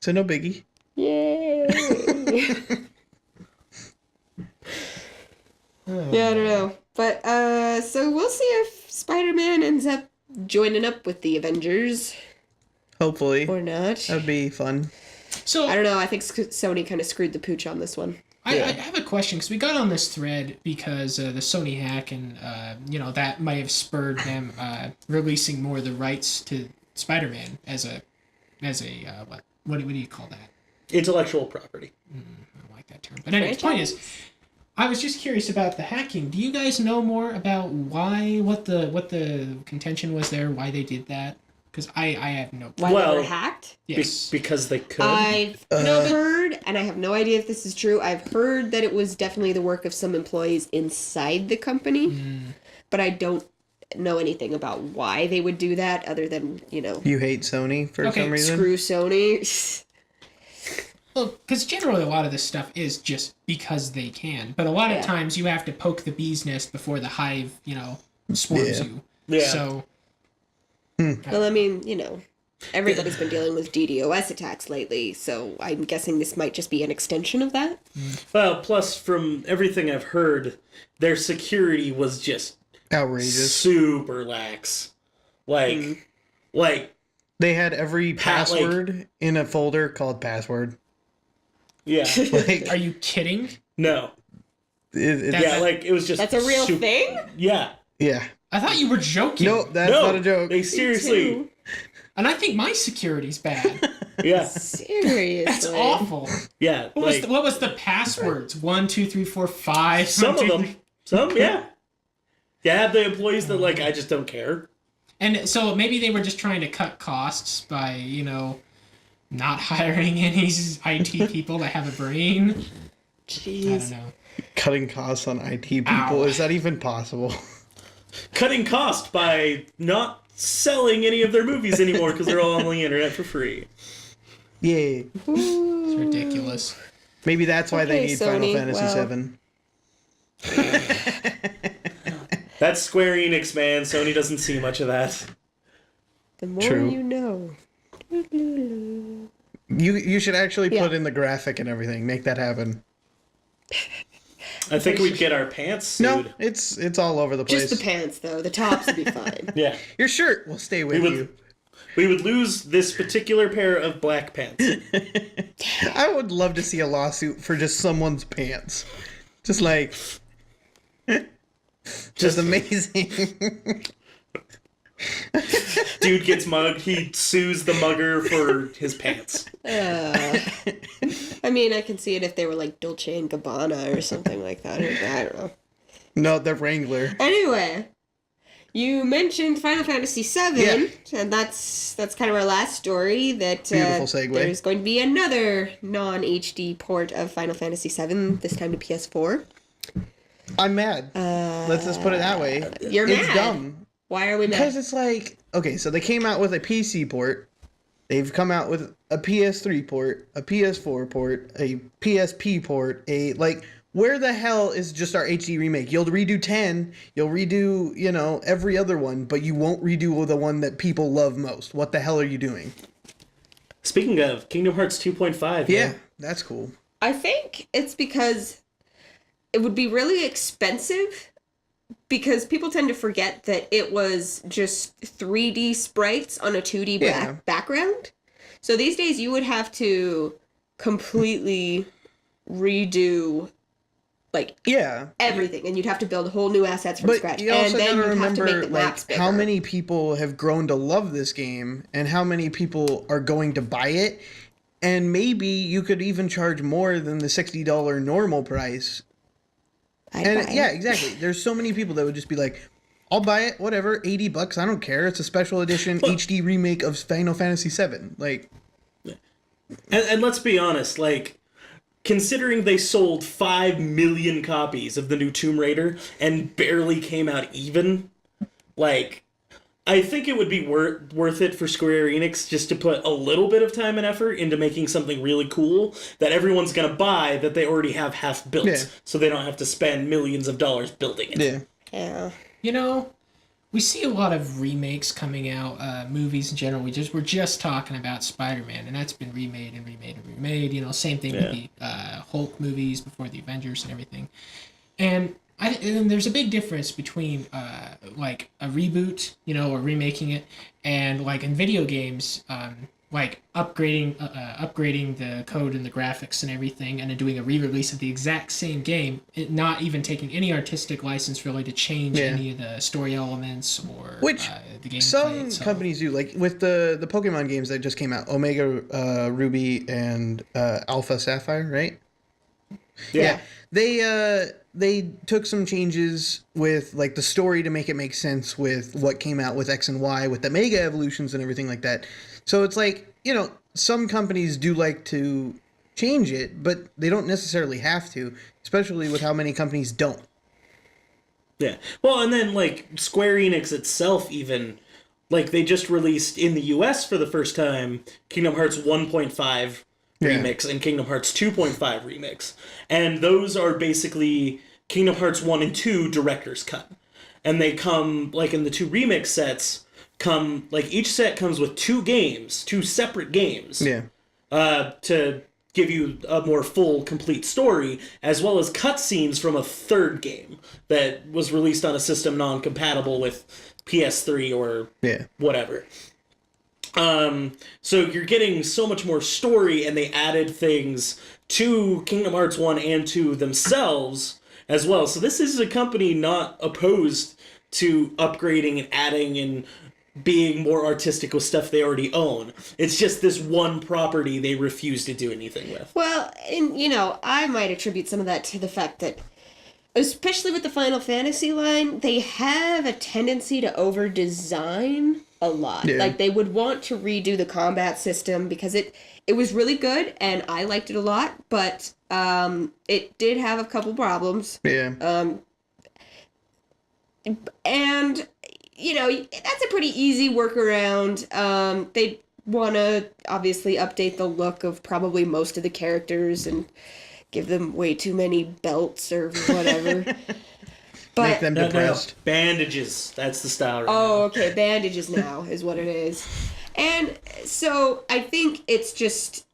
So no biggie. Yay! Yeah, I don't know. But, so we'll see if Spider-Man ends up joining up with the Avengers Hopefully, or not. that'd be fun. So I don't know. I think Sony kind of screwed the pooch on this one. I have a question because we got on this thread because the Sony hack and you know that might have spurred them releasing more of the rights to Spider-Man as a what do you call that? Intellectual property. I don't like that term. But anyway, the point is, I was just curious about the hacking. Do you guys know more about what the contention was there? Why they did that? Because I have no. Why Well, they were hacked? Yes. Because they could. I've heard, and I have no idea if this is true, I've heard that it was definitely the work of some employees inside the company, but I don't know anything about why they would do that other than, you know, You hate Sony for Okay, some reason? screw Sony. Well, because generally a lot of this stuff is just because they can, but a lot of times you have to poke the bee's nest before the hive, you know, swarms you. Yeah. So. Well, I mean, you know, everybody's been dealing with DDoS attacks lately, so I'm guessing this might just be an extension of that. Well, plus, from everything I've heard, their security was just Outrageous. super lax. Like, They had every Like- password in a folder called password. yeah. Like, Are you kidding? No. it's, Yeah, like, it was just That's a real super- thing? Yeah. yeah. I thought you were joking. No, that's No, not a joke. they seriously... too. And I think my security's bad. Yeah. Seriously. That's awful. Yeah. What was the passwords? 1, 2, 3, 4, 5. Some of them. Some, yeah. have the employees that, like, I just don't care. And so maybe they were just trying to cut costs by, you know, not hiring any IT people that have a brain. Jeez. I don't know. Cutting costs on IT people. Ow. Is that even possible? Cutting cost by not selling any of their movies anymore because they're all on the internet for free. Yay. It's ridiculous. Maybe that's why they Okay, need Sony, Final Fantasy VII. That's Square Enix, man. Sony doesn't see much of that. The more True. you know. You should actually put in the graphic and everything. Make that happen. I think we'd get our pants sued. No, it's all over the place. Just the pants, though. The tops would be fine. Yeah. Your shirt will stay with you. We would lose this particular pair of black pants. I would love to see a lawsuit for just someone's pants. Just like... just amazing. Dude gets mugged. He sues the mugger for his pants. I mean, I can see it if they were like Dolce & Gabbana or something like that. I don't know. No, the Wrangler. Anyway, you mentioned Final Fantasy VII, and that's kind of our last story. That Beautiful segue. There's going to be another non-HD port of Final Fantasy VII, this time to PS4. I'm mad. Let's just put it that way. You're It's mad? dumb. Why are we mad? Because it's like, okay, so they came out with a PC port. They've come out with a PS3 port, a PS4 port, a PSP port, where the hell is just our HD remake? You'll redo 10, you'll redo, every other one, but you won't redo the one that people love most. What the hell are you doing? Speaking of, Kingdom Hearts 2.5. Yeah, that's cool. I think it's because it would be really expensive because people tend to forget that it was just 3D sprites on a 2D background. So these days you would have to completely redo everything, and you'd have to build whole new assets from scratch. You And also then gotta you'd have to make remember the maps bigger. how many people have grown to love this game and how many people are going to buy it, and maybe you could even charge more than the $60 normal price. Exactly. There's so many people that would just be like, I'll buy it, whatever, $80, I don't care. It's a special edition HD remake of Final Fantasy VII. And let's be honest, considering they sold 5 million copies of the new Tomb Raider and barely came out even, I think it would be worth it for Square Enix just to put a little bit of time and effort into making something really cool that everyone's going to buy that they already have half built, so they don't have to spend millions of dollars building it. Yeah. We see a lot of remakes coming out, movies in general. We're just talking about Spider-Man, and that's been remade and remade and remade. Same thing with the Hulk movies before the Avengers and everything. And there's a big difference between a reboot, or remaking it, and in video games, upgrading the code and the graphics and everything, and then doing a re-release of the exact same game, not even taking any artistic license really to change any of the story elements or the gameplay. Some companies do, with the Pokemon games that just came out, Omega Ruby and Alpha Sapphire, right? Yeah. They took some changes with the story to make it make sense with what came out with X and Y, with the Mega Evolutions and everything like that. So it's some companies do like to change it, but they don't necessarily have to, especially with how many companies don't. Yeah. Well, and then Square Enix itself even, they just released in the US for the first time Kingdom Hearts 1.5 remix and Kingdom Hearts 2.5 remix. And those are basically Kingdom Hearts 1 and 2 director's cut. And they come, in the 2 remix sets, each set comes with 2 separate games. To give you a more full, complete story, as well as cutscenes from a 3rd game that was released on a system non-compatible with PS3 or whatever. So you're getting so much more story, and they added things to Kingdom Hearts 1 and 2 themselves as well. So this is a company not opposed to upgrading and adding and being more artistic with stuff they already own. It's just this one property they refuse to do anything with. Well, and I might attribute some of that to the fact that especially with the Final Fantasy line, they have a tendency to over-design a lot. Yeah. Like, they would want to redo the combat system because it was really good, and I liked it a lot, but it did have a couple problems. Yeah. And, you know, that's a pretty easy workaround. They want to obviously update the look of probably most of the characters and give them way too many belts or whatever. But Make them depressed. Bandages. That's the style right oh, now. okay, bandages now is what it is. And so I think it's just,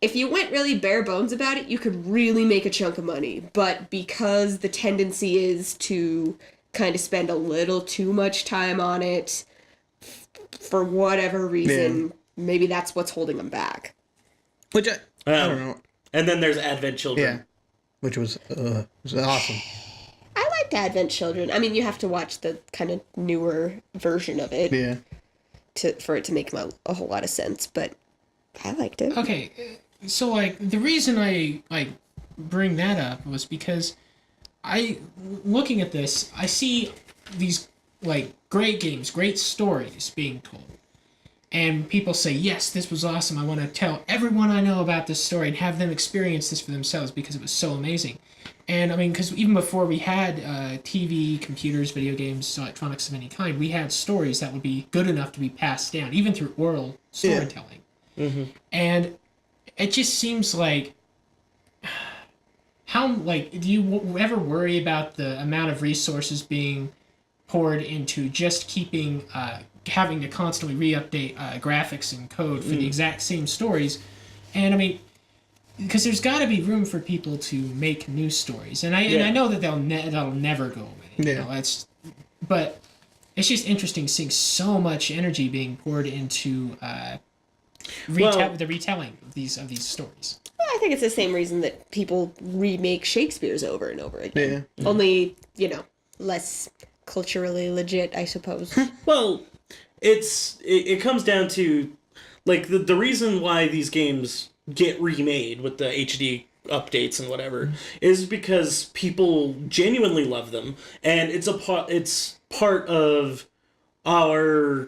if you went really bare bones about it, you could really make a chunk of money. But because the tendency is to kind of spend a little too much time on it, for whatever reason, maybe that's what's holding them back. Which I don't know. And then there's Advent Children. Yeah. Which was awesome. I liked Advent Children. I mean, you have to watch the kind of newer version of it Yeah. for it to make a whole lot of sense, but I liked it. Okay, so like the reason I bring that up was because looking at this, I see these like great games, great stories being told. And people say, yes, this was awesome. I want to tell everyone I know about this story and have them experience this for themselves because it was so amazing. And I mean, because even before we had TV, computers, video games, electronics of any kind, we had stories that would be good enough to be passed down, even through oral storytelling. Yeah. Mm-hmm. And it just seems like, do you ever worry about the amount of resources being poured into just keeping, having to constantly re-update graphics and code for the exact same stories? And I mean, because there's got to be room for people to make new stories, and I know that that'll never go away. You know, but it's just interesting seeing so much energy being poured into the retelling of these stories. Well, I think it's the same reason that people remake Shakespeare's over and over again. Yeah. Only, you know, less culturally legit, I suppose. Well, it comes down to, like, the reason why these games get remade with the HD updates and whatever is because people genuinely love them, and it's part of our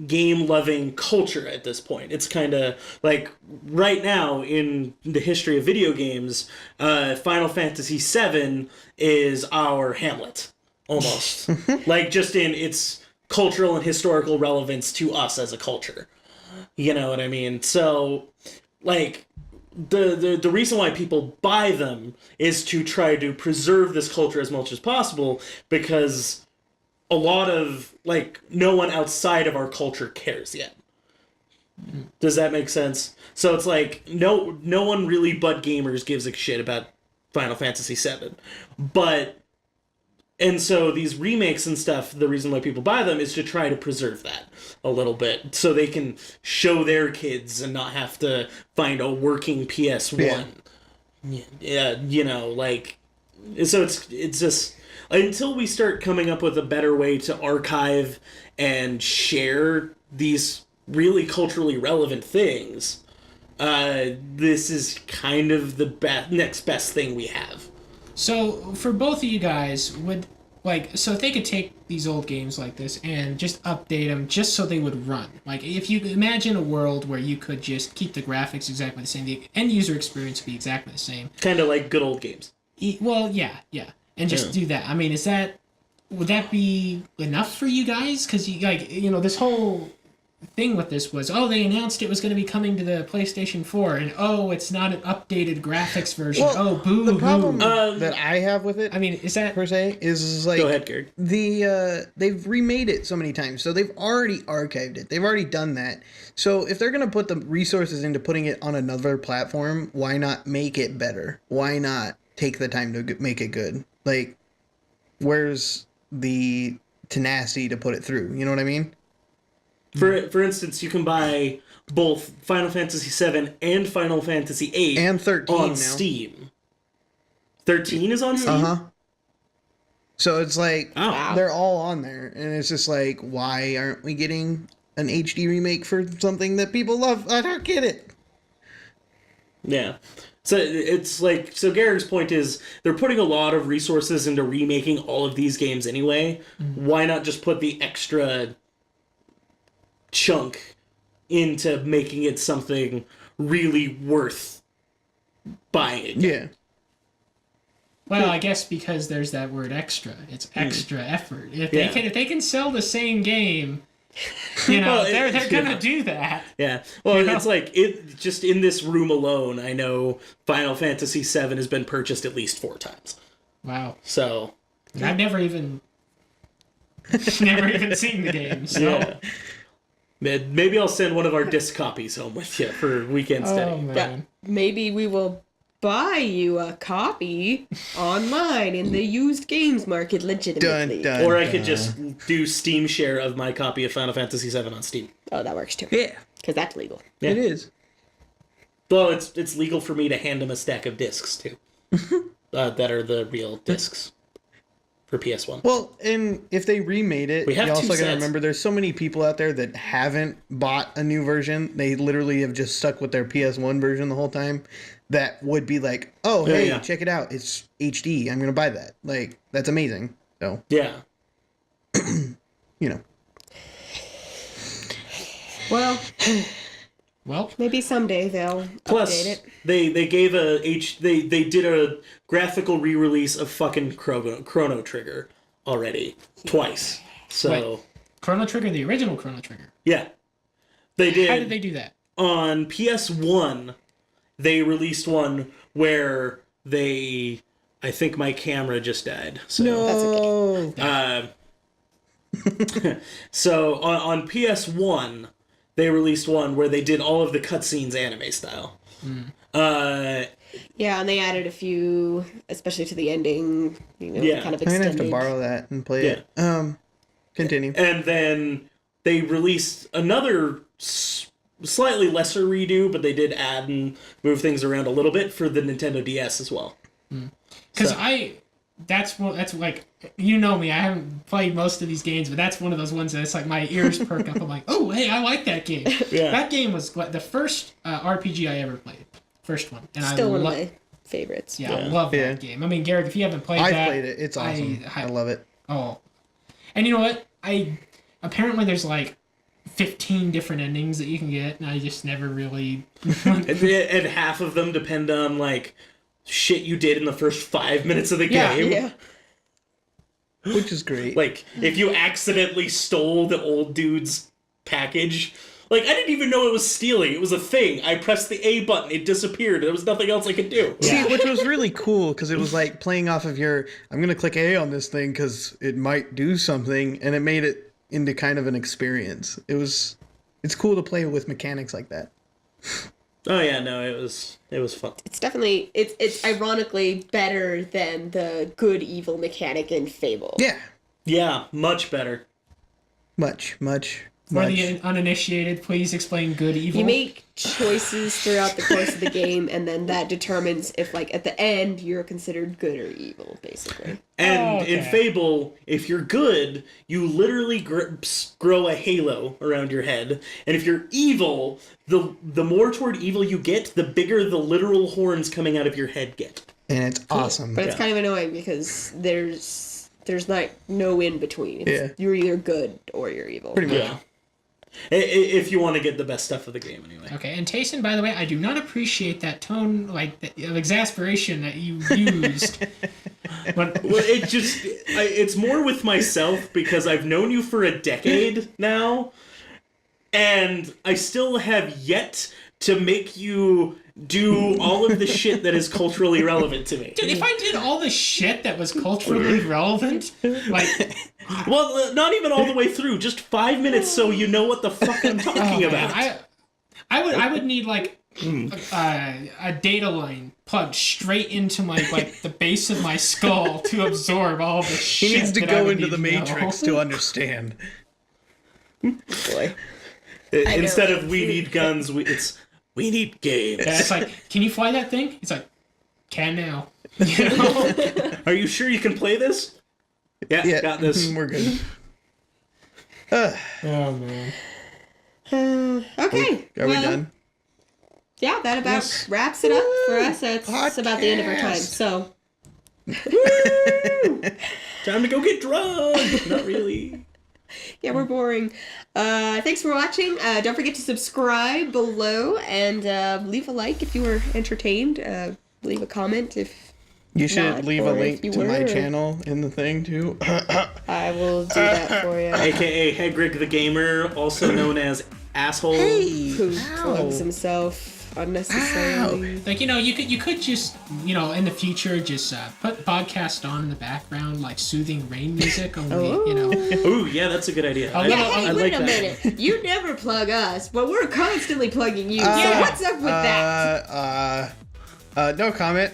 game-loving culture at this point. It's kind of like right now in the history of video games, Final Fantasy VII is our Hamlet, almost. Like, just in its cultural and historical relevance to us as a culture. You know what I mean? So, like, the reason why people buy them is to try to preserve this culture as much as possible, because a lot of, like, no one outside of our culture cares yet. Does that make sense? So it's like, no one really but gamers gives a shit about Final Fantasy VII. And so these remakes and stuff, the reason why people buy them is to try to preserve that a little bit, so they can show their kids and not have to find a working PS1. Yeah, you know, like, so it's just, until we start coming up with a better way to archive and share these really culturally relevant things, this is kind of the next best thing we have. So, for both of you guys, so if they could take these old games like this and just update them just so they would run. Like, if you imagine a world where you could just keep the graphics exactly the same, the end user experience would be exactly the same. Kind of like good old games. Well, yeah. And just do that. I mean, would that be enough for you guys? Because, this whole thing with this was, they announced it was going to be coming to the PlayStation 4, and it's not an updated graphics version. Well, boo. the problem that I have with it, I mean, is that per se, is like, go ahead, Gary. They've remade it so many times, so they've already archived it. They've already done that. So if they're gonna put the resources into putting it on another platform, why not make it better? Why not take the time to make it good? Like, where's the tenacity to put it through? You know what I mean? For instance, you can buy both Final Fantasy VII and Final Fantasy VIII and 13 on now. Steam. 13 is on Steam? So it's like, wow. They're all on there, and it's just like, why aren't we getting an HD remake for something that people love? I don't get it. Yeah. So it's like, so Garrick's point is they're putting a lot of resources into remaking all of these games anyway. Why not just put the extra chunk into making it something really worth buying? Yeah. Well, I guess because there's that word extra. It's extra effort. If they can sell the same game, Well, they're gonna do that. Yeah. Well, it's like it just in this room alone, I know Final Fantasy VII has been purchased at least 4 times. Wow. So I've never even seen the game. So. yeah. Maybe I'll send one of our disc copies home with you for weekend study. Oh man. Maybe we will buy you a copy online in the used games market legitimately. Dun, dun. Or I could just do Steam share of my copy of Final Fantasy VII on Steam. Oh, that works too. Yeah. Because that's legal. Yeah. It is. Well, it's legal for me to hand them a stack of discs too, that are the real discs for PS1. Well, and if they remade it, We have you 2 also got to sets. remember there's so many people out there that haven't bought a new version. They literally have just stuck with their PS1 version the whole time. That would be like, oh, hey, yeah. check it out. It's HD. I'm going to buy that. Like, that's amazing. So, Yeah. you know. Well, maybe someday they'll Plus, update it. they gave they did a graphical re-release of fucking Chrono Trigger already twice. So Wait. Chrono Trigger, the original Chrono Trigger. yeah, they did. How did they do that? On PS1, they released one where I think my camera just died. So, No. so on PS1, they released one where they did all of the cutscenes anime style. Yeah, and they added a few, especially to the ending, Yeah. kind of I'm going to extended. have to borrow that and play it. Continue. And then they released another slightly lesser redo, but they did add and move things around a little bit for the Nintendo DS as well. Because that's like, you know me, I haven't played most of these games, but that's one of those ones that's like my ears perk up. I'm like, oh, hey, I like that game. Yeah. That game was the first RPG I ever played. First one. And Still one of my favorites. Yeah, I love that game. I mean, Garrick, if you haven't played that... I've played it. It's awesome. I love it. Oh. And you know what? Apparently there's like 15 different endings that you can get, and I just never really... and half of them depend on, like, shit you did in the first 5 minutes of the game. Yeah. Which is great. Like, if you accidentally stole the old dude's package... Like, I didn't even know it was stealing. It was a thing. I pressed the A button. It disappeared. There was nothing else I could do. See, which was really cool because it was like playing off of your, I'm going to click A on this thing because it might do something, and it made it into kind of an experience. It's cool to play with mechanics like that. Oh, yeah, no, it was fun. It's definitely, it's ironically better than the good evil mechanic in Fable. Yeah. Yeah, much better. Much. For the uninitiated, please explain good evil. You make choices throughout the course of the game, and then that determines if, like, at the end, you're considered good or evil, basically. And in Fable, if you're good, you literally grow a halo around your head. And if you're evil, the more toward evil you get, the bigger the literal horns coming out of your head get. And it's awesome. But it's kind of annoying because there's like no in between. You're either good or you're evil. Pretty much. Yeah. If you want to get the best stuff of the game, anyway. Okay, and Tayson, by the way, I do not appreciate that tone, like, of exasperation that you used. Well, it's more with myself because I've known you for a decade now, and I still have yet to make you do all of the shit that is culturally relevant to me. Dude, if I did all the shit that was culturally relevant, like... Well, not even all the way through, just 5 minutes so you know what the fuck I'm talking about. I would need, like, a data line plugged straight into my, like, the base of my skull to absorb all the shit. He needs to that I go would into need the to Matrix know. to understand. Boy. Instead of we need guns, it's we need games. Yeah, it's like, can you fly that thing? It's like, can now. You know? Are you sure you can play this? Yeah, got this. We're good. Oh, man. Okay. Are we done? Yeah, that about Yes. wraps it up for us. It's about the end of our time. Podcast. So, Time to go get drunk. Not really. yeah, we're boring. Thanks for watching. Don't forget to subscribe below and leave a like if you were entertained. Leave a comment if You should not, leave a or if link you to my were. channel in the thing too. I will do that for you. AKA Hegrig the Gamer, also known as Asshole. Who plugs himself unnecessarily. Like, you could just, in the future, just put the podcast on in the background, like soothing rain music, only, Ooh, yeah, that's a good idea. A I, little- Hey, I wait like a that. minute. You never plug us, but we're constantly plugging you. So Yeah. what's up with that? No comment.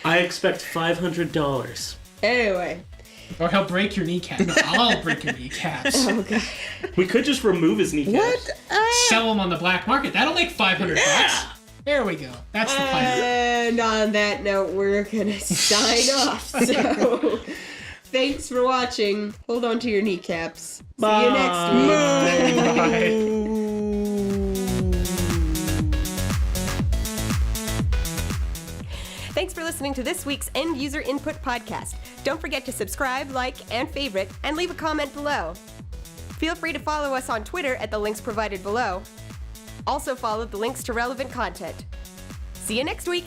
I expect $500. Anyway. Or he'll break your kneecap. No, I'll break your kneecaps. Oh, God. We could just remove his kneecaps. Sell them on the black market. That'll make $500 bucks. There we go. That's the plan. And on that note, we're going to sign off. So, thanks for watching. Hold on to your kneecaps. See you next week. Bye. Thanks for listening to this week's End User Input Podcast. Don't forget to subscribe, like, and favorite, and leave a comment below. Feel free to follow us on Twitter at the links provided below. Also follow the links to relevant content. See you next week!